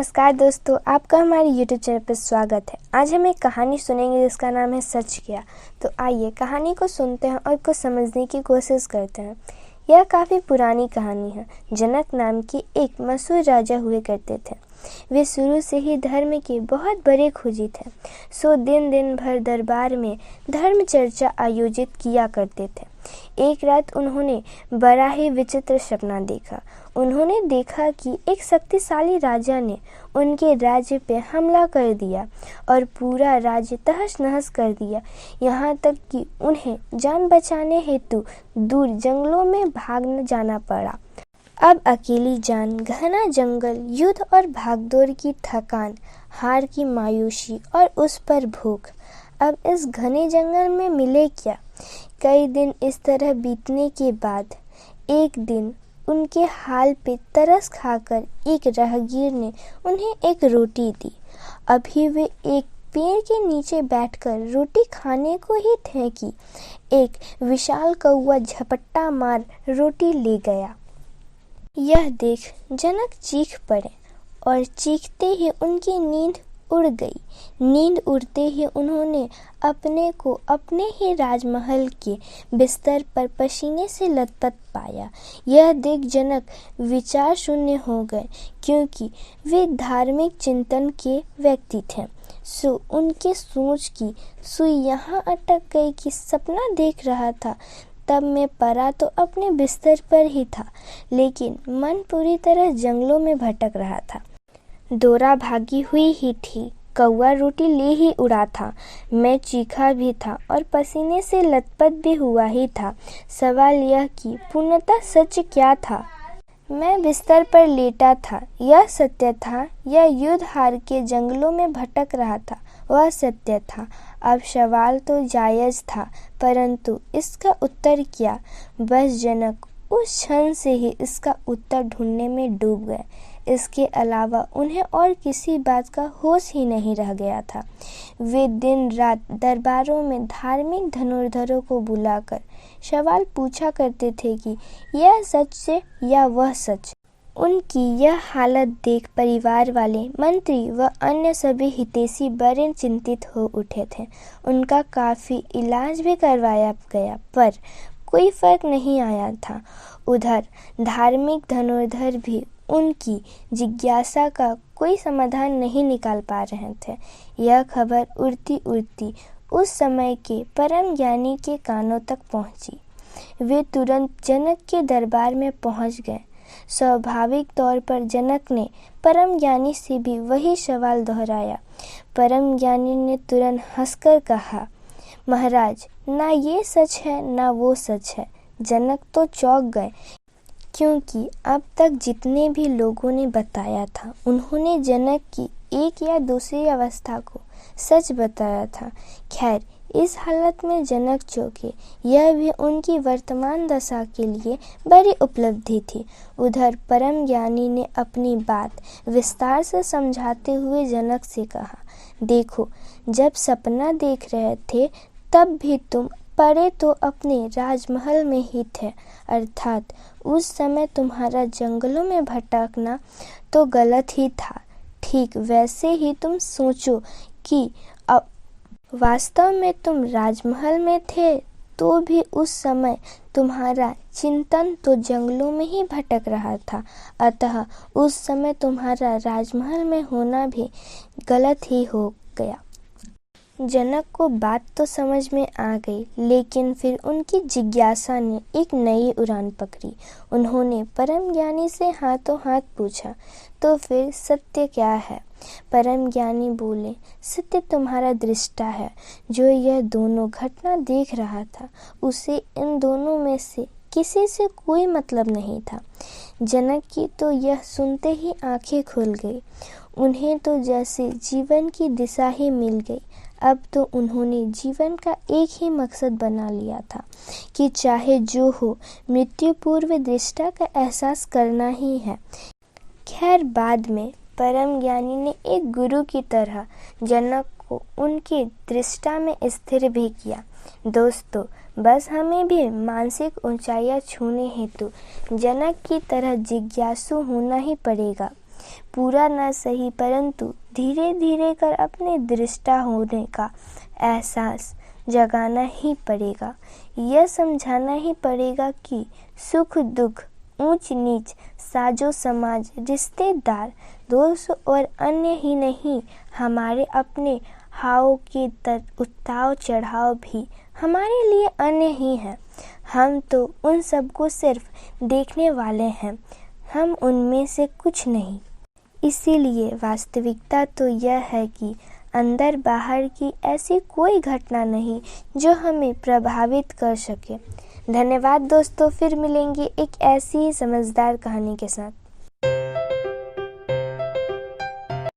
नमस्कार दोस्तों, आपका हमारे YouTube चैनल पर स्वागत है। आज हम एक कहानी सुनेंगे जिसका नाम है सच क्या। तो आइए कहानी को सुनते हैं और कुछ समझने की कोशिश करते हैं। यह काफ़ी पुरानी कहानी है। जनक नाम के एक मशहूर राजा हुए करते थे। वे शुरू से ही धर्म के बहुत बड़े खोजी थे। सो दिन भर दरबार में धर्म चर्चा आयोजित किया करते थे। एक रात उन्होंने बड़ा ही विचित्र सपना देखा। उन्होंने देखा कि एक शक्तिशाली राजा ने उनके राज्य पे हमला कर दिया और पूरा राज्य तहस नहस कर दिया। यहाँ तक कि उन्हें जान बचाने हेतु दूर जंगलों में भाग जाना पड़ा। अब अकेली जान, घना जंगल, युद्ध और भागदौड़ की थकान, हार की मायूसी और उस पर भूख। अब इस घने जंगल में मिले क्या? कई दिन इस तरह बीतने के बाद एक दिन उनके हाल पे तरस खाकर एक राहगीर ने उन्हें एक रोटी दी। अभी वे एक पेड़ के नीचे बैठकर रोटी खाने को ही थे कि एक विशाल कौवा झपट्टा मार रोटी ले गया। यह देख जनक चीख पड़े और चीखते ही उनकी नींद उड़ गई। नींद उड़ते ही उन्होंने अपने को अपने ही राजमहल के बिस्तर पर पसीने से लथपथ पाया। यह देख जनक विचार शून्य हो गए, क्योंकि वे धार्मिक चिंतन के व्यक्ति थे। सो उनके सोच की सुई यहाँ अटक गई कि सपना देख रहा था तब मैं पड़ा तो अपने बिस्तर पर ही था, लेकिन मन पूरी तरह जंगलों में भटक रहा था। दौरा भागी हुई ही थी, कौवा रोटी ले ही उड़ा था, मैं चीखा भी था और पसीने से लथपथ भी हुआ ही था। सवाल यह कि पूर्णतः सच क्या था? मैं बिस्तर पर लेटा था, यह सत्य था, या युद्ध हार के जंगलों में भटक रहा था, वह सत्य था। अब सवाल तो जायज था, परंतु इसका उत्तर क्या? बस जनक उस क्षण से ही इसका उत्तर ढूंढने में डूब गए। इसके अलावा उन्हें और किसी बात का होश ही नहीं रह गया था। वे दिन रात दरबारों में धार्मिक धनुर्धरों को बुलाकर सवाल पूछा करते थे कि यह सच से या वह सच। उनकी यह हालत देख परिवार वाले, मंत्री व अन्य सभी हितैषी बड़े चिंतित हो उठे थे। उनका काफी इलाज भी करवाया गया, पर कोई फर्क नहीं आया था। उधर धार्मिक धनुर्धर भी उनकी जिज्ञासा का कोई समाधान नहीं निकाल पा रहे थे। यह खबर उड़ती उड़ती उस समय के परम ज्ञानी के कानों तक पहुंची। वे तुरंत जनक के दरबार में पहुंच गए। स्वाभाविक तौर पर जनक ने परम ज्ञानी से भी वही सवाल दोहराया। परम ज्ञानी ने तुरंत हंसकर कहा, महाराज, ना ये सच है ना वो सच है। जनक तो चौंक गए, क्योंकि अब तक जितने भी लोगों ने बताया था उन्होंने जनक की एक या दूसरी अवस्था को सच बताया था। खैर, इस हालत में जनक चौंके, यह भी उनकी वर्तमान दशा के लिए बड़ी उपलब्धि थी। उधर परम ज्ञानी ने अपनी बात विस्तार से समझाते हुए जनक से कहा, देखो, जब सपना देख रहे थे तब भी तुम पड़े तो अपने राजमहल में ही थे, अर्थात उस समय तुम्हारा जंगलों में भटकना तो गलत ही था। ठीक वैसे ही तुम सोचो कि अब वास्तव में तुम राजमहल में थे तो भी उस समय तुम्हारा चिंतन तो जंगलों में ही भटक रहा था, अतः उस समय तुम्हारा राजमहल में होना भी गलत ही हो गया। जनक को बात तो समझ में आ गई, लेकिन फिर उनकी जिज्ञासा ने एक नई उड़ान पकड़ी। उन्होंने परम ज्ञानी से हाथों हाथ पूछा, तो फिर सत्य क्या है? परम ज्ञानी बोले, सत्य तुम्हारा दृष्टा है, जो यह दोनों घटना देख रहा था। उसे इन दोनों में से किसी से कोई मतलब नहीं था। जनक की तो यह सुनते ही आंखें खुल गई। उन्हें तो जैसे जीवन की दिशा ही मिल गई। अब तो उन्होंने जीवन का एक ही मकसद बना लिया था कि चाहे जो हो, मृत्यु पूर्व दृष्टा का एहसास करना ही है। खैर, बाद में परम ज्ञानी ने एक गुरु की तरह जनक को उनकी दृष्टा में स्थिर भी किया। दोस्तों, बस हमें भी मानसिक ऊंचाइयां छूने हेतु जनक की तरह जिज्ञासु होना ही पड़ेगा। पूरा न सही परंतु धीरे धीरे कर अपने दृष्टा होने का एहसास जगाना ही पड़ेगा। यह समझाना ही पड़ेगा कि सुख दुख, ऊंच नीच, साजो समाज, रिश्तेदार, दोस्त और अन्य ही नहीं, हमारे अपने हाव के उतार चढ़ाव भी हमारे लिए अन्य ही हैं। हम तो उन सबको सिर्फ देखने वाले हैं, हम उनमें से कुछ नहीं। इसीलिए वास्तविकता तो यह है कि अंदर बाहर की ऐसी कोई घटना नहीं जो हमें प्रभावित कर सके। धन्यवाद दोस्तों, फिर मिलेंगे एक ऐसी ही समझदार कहानी के साथ।